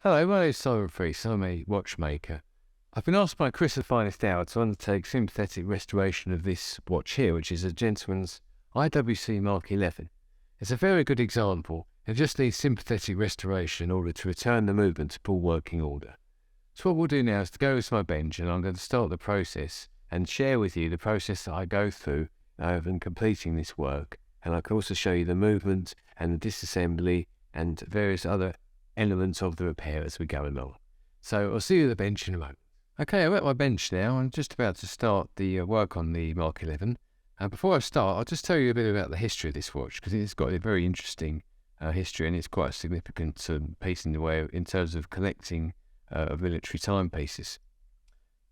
Hello, my name is Freese. I'm a watchmaker. I've been asked by Chris at Finest Hour to undertake sympathetic restoration of this watch here, which is a gentleman's IWC Mk. It's a very good example. It just needs sympathetic restoration in order to return the movement to full working order. So what we'll do now is to go to my bench, and I'm going to start the process and share with you the process that I go through in completing this work. And I can also show you the movement and the disassembly and various other elements of the repair as we go along. So I'll see you at the bench in a moment. Okay, I'm at my bench now. I'm just about to start the work on the Mark 11. And before I start, I'll just tell you a bit about the history of this watch, because it's got a very interesting history, and it's quite a significant piece in the way in terms of collecting of military timepieces.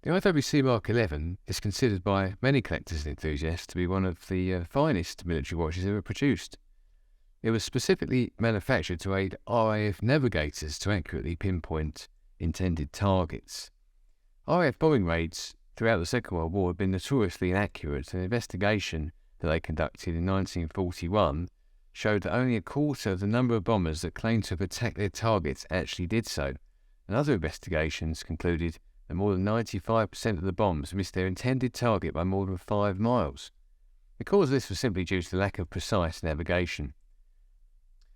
The IWC Mark 11 is considered by many collectors and enthusiasts to be one of the finest military watches ever produced. It was specifically manufactured to aid RAF navigators to accurately pinpoint intended targets. RAF bombing raids throughout the Second World War had been notoriously inaccurate. An investigation that they conducted in 1941 showed that only a quarter of the number of bombers that claimed to have attacked their targets actually did so, and other investigations concluded that more than 95% of the bombs missed their intended target by more than 5 miles. The cause of this was simply due to the lack of precise navigation.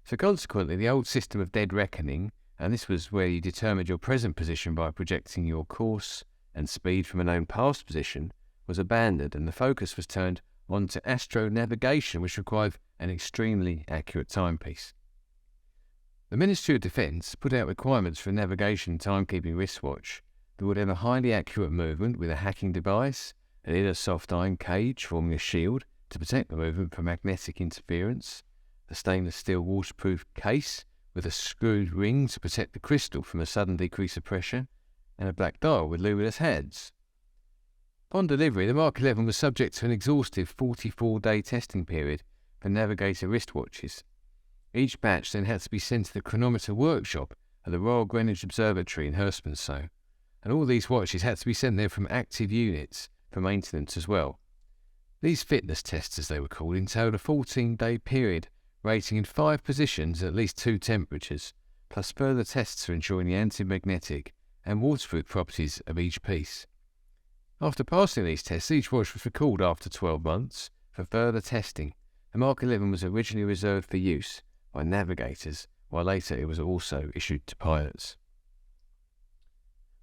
So consequently, the old system of dead reckoning, and this was where you determined your present position by projecting your course and speed from a known past position, was abandoned, and the focus was turned onto astronavigation, which required an extremely accurate timepiece. The Ministry of Defence put out requirements for a navigation timekeeping wristwatch that would have a highly accurate movement with a hacking device, an inner soft iron cage forming a shield to protect the movement from magnetic interference, a stainless steel waterproof case with a screwed ring to protect the crystal from a sudden decrease of pressure, and a black dial with luminous heads. Upon delivery, the Mark 11 was subject to an exhaustive 44-day testing period for navigator wristwatches. Each batch then had to be sent to the chronometer workshop at the Royal Greenwich Observatory in Hurstmonceux, and all these watches had to be sent there from active units for maintenance as well. These fitness tests, as they were called, entailed a 14-day period rating in 5 positions at least 2 temperatures, plus further tests for ensuring the anti-magnetic and waterproof properties of each piece. After passing these tests, each watch was recalled after 12 months for further testing. The Mark 11 was originally reserved for use by navigators, while later it was also issued to pilots.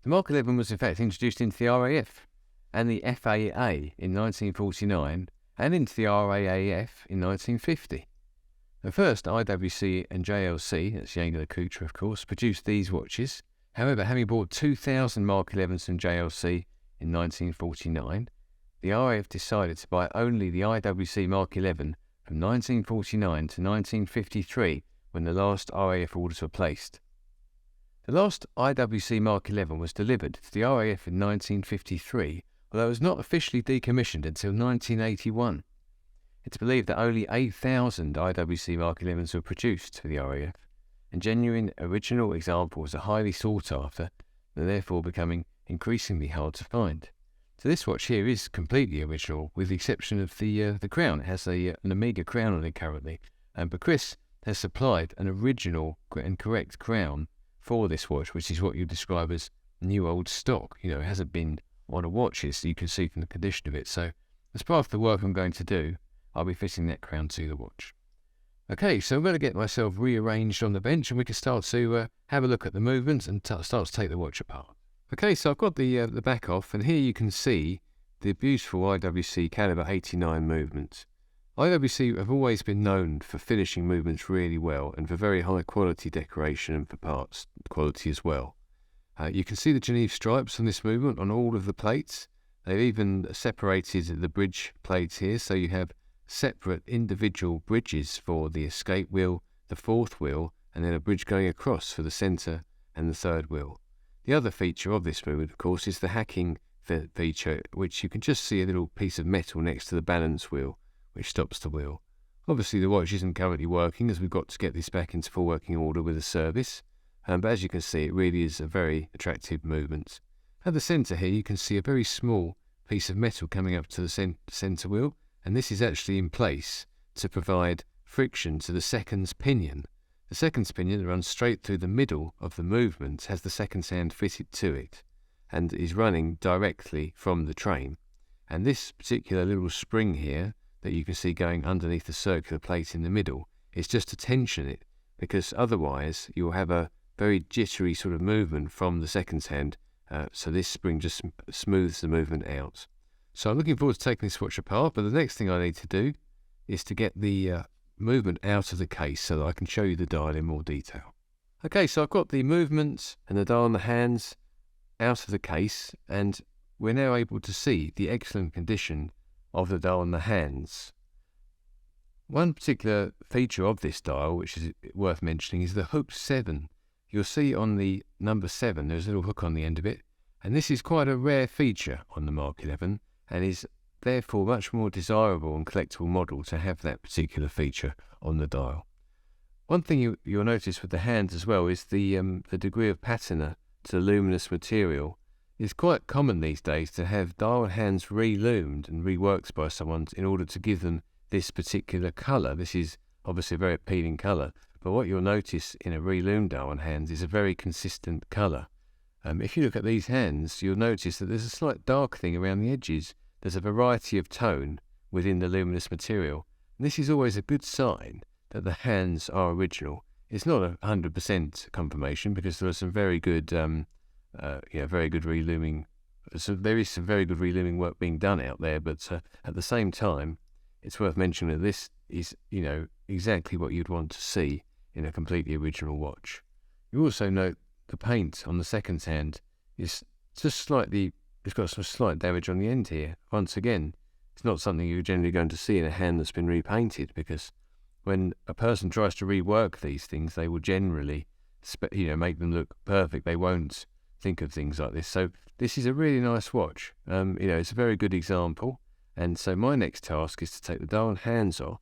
The Mark 11 was in fact introduced into the RAF and the FAA in 1949 and into the RAAF in 1950. The first IWC and JLC, that's Yain de la Coutre of course, produced these watches. However, having bought 2,000 Mark 11s from JLC in 1949, the RAF decided to buy only the IWC Mark 11 from 1949 to 1953, when the last RAF orders were placed. The last IWC Mark 11 was delivered to the RAF in 1953, although it was not officially decommissioned until 1981. It's believed that only 8,000 IWC Mark 11s were produced for the RAF, and genuine original examples are highly sought after and therefore becoming increasingly hard to find. So this watch here is completely original, with the exception of the crown. It has an Omega crown on it currently, but Chris has supplied an original and correct crown for this watch, which is what you describe as new old stock. You know, it hasn't been on a watch, as you can see from the condition of it. So as part of the work I'm going to do, I'll be fitting that crown to the watch. Okay, so I'm going to get myself rearranged on the bench, and we can start to have a look at the movements and start to take the watch apart. Okay, so I've got the back off, and here you can see the beautiful IWC calibre 89 movements. IWC have always been known for finishing movements really well, and for very high quality decoration and for parts quality as well. You can see the Genève stripes on this movement on all of the plates. They've even separated the bridge plates here, so you have separate individual bridges for the escape wheel, the fourth wheel, and then a bridge going across for the centre and the third wheel. The other feature of this movement, of course, is the hacking feature, which you can just see a little piece of metal next to the balance wheel, which stops the wheel. Obviously the watch isn't currently working, as we've got to get this back into full working order with a service, but as you can see, it really is a very attractive movement. At the centre here you can see a very small piece of metal coming up to the centre wheel, and this is actually in place to provide friction to the seconds pinion. The seconds pinion that runs straight through the middle of the movement has the seconds hand fitted to it and is running directly from the train. And this particular little spring here that you can see going underneath the circular plate in the middle is just to tension it, because otherwise you'll have a very jittery sort of movement from the seconds hand, so this spring just smooths the movement out. So I'm looking forward to taking this watch apart, but the next thing I need to do is to get the movement out of the case so that I can show you the dial in more detail. Okay, so I've got the movement and the dial on the hands out of the case, and we're now able to see the excellent condition of the dial on the hands. One particular feature of this dial, which is worth mentioning, is the hooked 7. You'll see on the number 7 there's a little hook on the end of it, and this is quite a rare feature on the Mark 11 and is therefore much more desirable and collectible model to have that particular feature on the dial. One thing you'll notice with the hands as well is the degree of patina to the luminous material. It's quite common these days to have dial hands re-loomed and reworked by someone in order to give them this particular colour. This is obviously a very appealing colour, but what you'll notice in a re-loomed dial hands is a very consistent colour. If you look at these hands, you'll notice that there's a slight darkening around the edges. There's a variety of tone within the luminous material. And this is always a good sign that the hands are original. It's not 100% confirmation, because there are some very good, very good relooming. So there is some very good relooming work being done out there, but at the same time, it's worth mentioning that this is, exactly what you'd want to see in a completely original watch. You also note the paint on the seconds hand is just slightly, it's got some slight damage on the end here. Once again, it's not something you're generally going to see in a hand that's been repainted, because when a person tries to rework these things, they will generally, make them look perfect. They won't think of things like this. So this is a really nice watch. It's a very good example. And so my next task is to take the dial hands off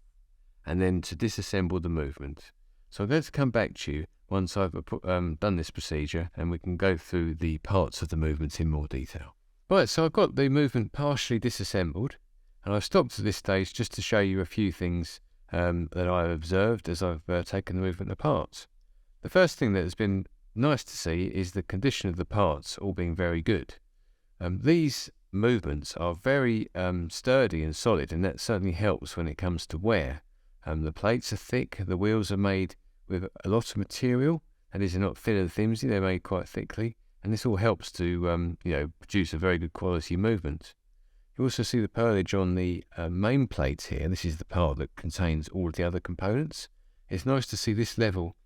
and then to disassemble the movement. So I'm going to come back to you once I've done this procedure, and we can go through the parts of the movement in more detail. Right, so I've got the movement partially disassembled, and I've stopped at this stage just to show you a few things that I've observed as I've taken the movement apart. The first thing that has been nice to see is the condition of the parts all being very good. These movements are very sturdy and solid, and that certainly helps when it comes to wear. The plates are thick, the wheels are made with a lot of material, and these are not thin and flimsy, they're made quite thickly, and this all helps to produce a very good quality movement. You also see the pearlage on the main plate here. This is the part that contains all of the other components. It's nice to see this level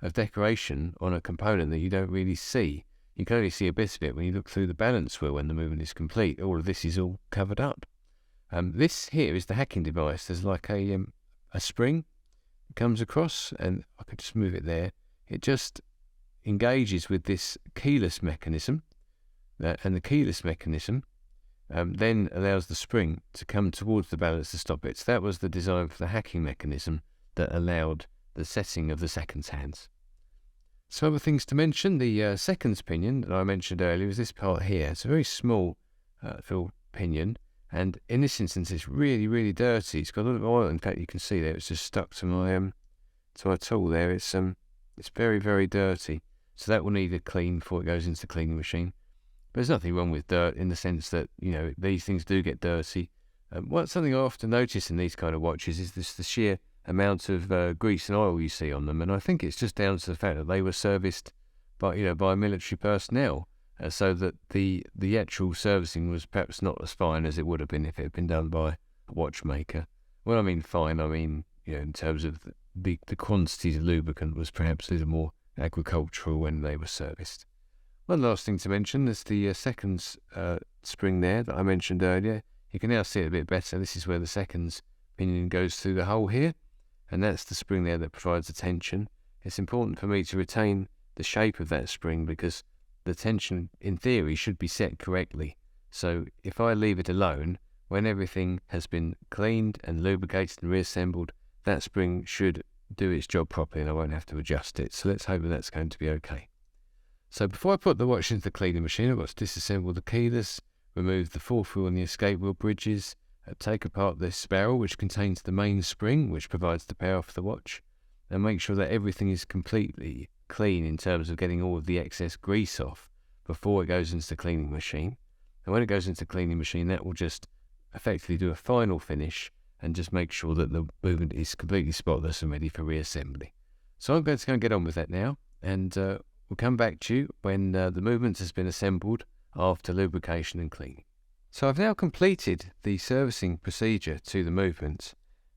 of decoration on a component that you don't really see. You can only see a bit of it when you look through the balance wheel when the movement is complete. All of this is all covered up. This here is the hacking device. There's like a spring that comes across, and I could just move it there. It just engages with this keyless mechanism, and the keyless mechanism then allows the spring to come towards the balance to stop it. So that was the design for the hacking mechanism that allowed the setting of the seconds hands. Some other things to mention: the seconds pinion that I mentioned earlier is this part here. It's a very small little pinion, and in this instance it's really, really dirty. It's got a lot of oil. In fact, you can see there it's just stuck to my tool there. It's very, very dirty. So that will need a clean before it goes into the cleaning machine. But there's nothing wrong with dirt in the sense that, these things do get dirty. Something I often notice in these kind of watches is the sheer amount of grease and oil you see on them, and I think it's just down to the fact that they were serviced by military personnel, so that the actual servicing was perhaps not as fine as it would have been if it had been done by a watchmaker. When I mean fine, I mean in terms of the quantities of lubricant was perhaps a little more agricultural when they were serviced. One last thing to mention is the seconds spring there that I mentioned earlier. You can now see it a bit better. This is where the seconds pinion goes through the hole here, and that's the spring there that provides the tension. It's important for me to retain the shape of that spring because the tension, in theory, should be set correctly. So if I leave it alone, when everything has been cleaned and lubricated and reassembled, that spring should do its job properly and I won't have to adjust it. So let's hope that that's going to be okay. So before I put the watch into the cleaning machine, I've got to disassemble the keyless, remove the fourth wheel and the escape wheel bridges, take apart this barrel which contains the main spring which provides the power for the watch, and make sure that everything is completely clean in terms of getting all of the excess grease off before it goes into the cleaning machine. And when it goes into the cleaning machine, that will just effectively do a final finish and just make sure that the movement is completely spotless and ready for reassembly. So I'm going to go and get on with that now, and we'll come back to you when the movement has been assembled after lubrication and cleaning. So I've now completed the servicing procedure to the movement.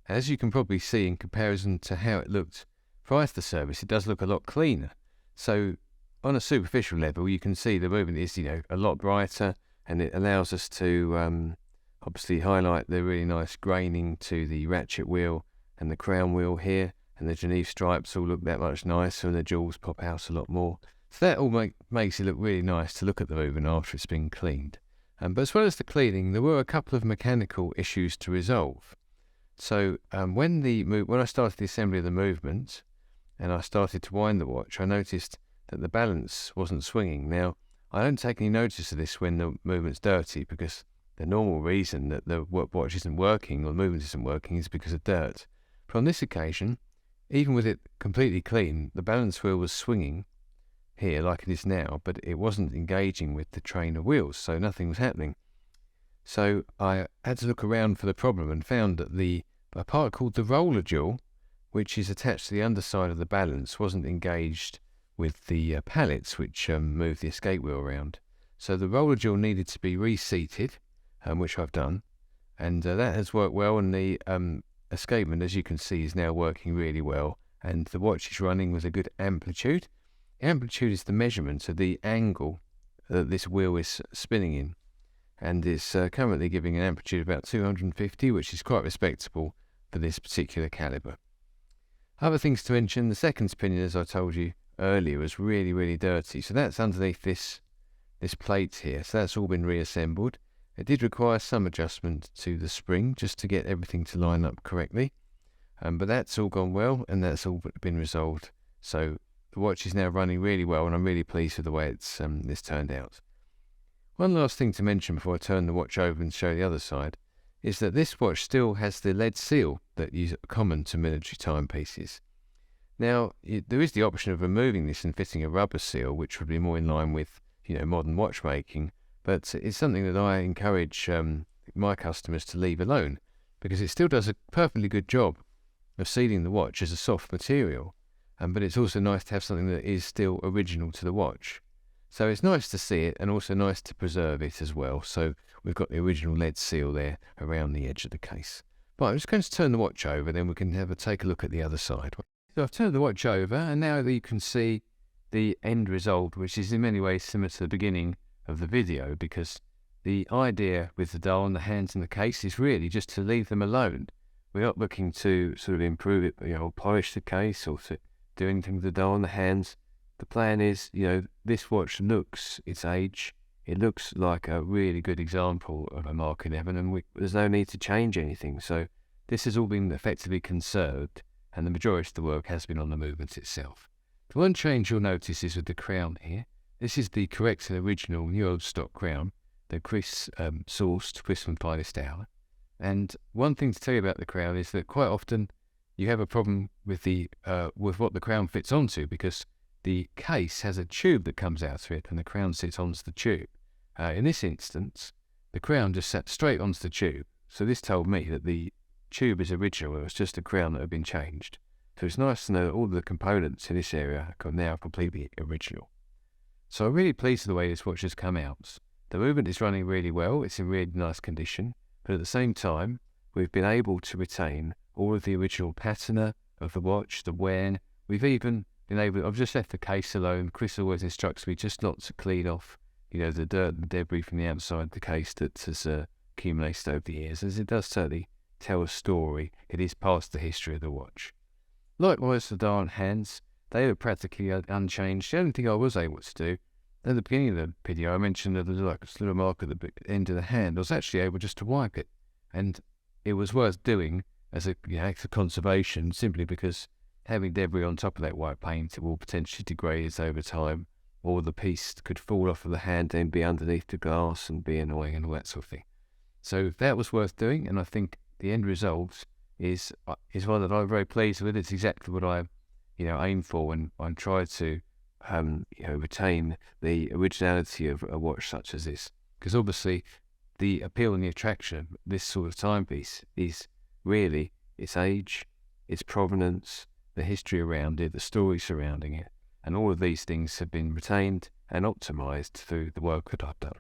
As you can probably see, in comparison to how it looked prior to the service, it does look a lot cleaner. So on a superficial level, you can see the movement is, a lot brighter, and it allows us to obviously highlight the really nice graining to the ratchet wheel and the crown wheel here, and the Geneve stripes all look that much nicer, and the jewels pop out a lot more. So that all makes it look really nice to look at the movement after it's been cleaned. But as well as the cleaning, there were a couple of mechanical issues to resolve. So when I started the assembly of the movement and I started to wind the watch, I noticed that the balance wasn't swinging. Now, I don't take any notice of this when the movement's dirty, because the normal reason that the watch isn't working or the movement isn't working is because of dirt. But on this occasion, even with it completely clean, the balance wheel was swinging here like it is now, but it wasn't engaging with the train of wheels, so nothing was happening. So I had to look around for the problem and found that a part called the roller jaw, which is attached to the underside of the balance, wasn't engaged with the pallets which move the escape wheel around. So the roller jaw needed to be reseated, which I've done, and that has worked well, and the escapement, as you can see, is now working really well, and the watch is running with a good amplitude. The amplitude is the measurement of the angle that this wheel is spinning in, and it's currently giving an amplitude of about 250, which is quite respectable for this particular calibre. Other things to mention: the seconds pinion, as I told you earlier, was really, really dirty, so that's underneath this plate here, so that's all been reassembled. It did require some adjustment to the spring just to get everything to line up correctly, but that's all gone well, and that's all been resolved. So the watch is now running really well, and I'm really pleased with the way it's turned out. One last thing to mention before I turn the watch over and show the other side is that this watch still has the lead seal that is common to military timepieces. Now, there is the option of removing this and fitting a rubber seal, which would be more in line with modern watchmaking, but it's something that I encourage my customers to leave alone, because it still does a perfectly good job of sealing the watch as a soft material, but it's also nice to have something that is still original to the watch. So it's nice to see it, and also nice to preserve it as well. So we've got the original lead seal there around the edge of the case. But I'm just going to turn the watch over, then we can take a look at the other side. So I've turned the watch over, and now that you can see the end result, which is in many ways similar to the beginning of the video, because the idea with the dial and the hands and the case is really just to leave them alone. We're not looking to sort of improve it, polish the case or to do anything with the dial and the hands. The plan is, this watch looks its age. It looks like a really good example of a Mark 11, and there's no need to change anything. So this has all been effectively conserved, and the majority of the work has been on the movement itself. The one change you'll notice is with the crown here. This is the correct and original new old stock crown that Chris sourced, Chris from Finest Hour. And one thing to tell you about the crown is that quite often you have a problem with with what the crown fits onto, because the case has a tube that comes out of it and the crown sits onto the tube. In this instance, the crown just sat straight onto the tube. So this told me that the tube is original. It was just a crown that had been changed. So it's nice to know that all the components in this area are now completely original. So I'm really pleased with the way this watch has come out. The movement is running really well. It's in really nice condition. But at the same time, we've been able to retain all of the original patina of the watch, the wear. We've even been able, I've just left the case alone. Chris always instructs me just not to clean off, the dirt and debris from the outside of the case that has accumulated over the years, as it does certainly tell a story. It is part of the history of the watch. Likewise, the dial and hands, they were practically unchanged. The only thing I was able to do, at the beginning of the video, I mentioned that there's like a little mark at the end of the hand. I was actually able just to wipe it, and it was worth doing as an act of conservation, simply because having debris on top of that white paint, it will potentially degrade over time, or the piece could fall off of the hand and be underneath the glass and be annoying and all that sort of thing. So that was worth doing, and I think the end result is one that I'm very pleased with. It's exactly what I aim for and try to retain the originality of a watch such as this. Because obviously the appeal and the attraction of this sort of timepiece is really its age, its provenance, the history around it, the story surrounding it, and all of these things have been retained and optimized through the work that I've done.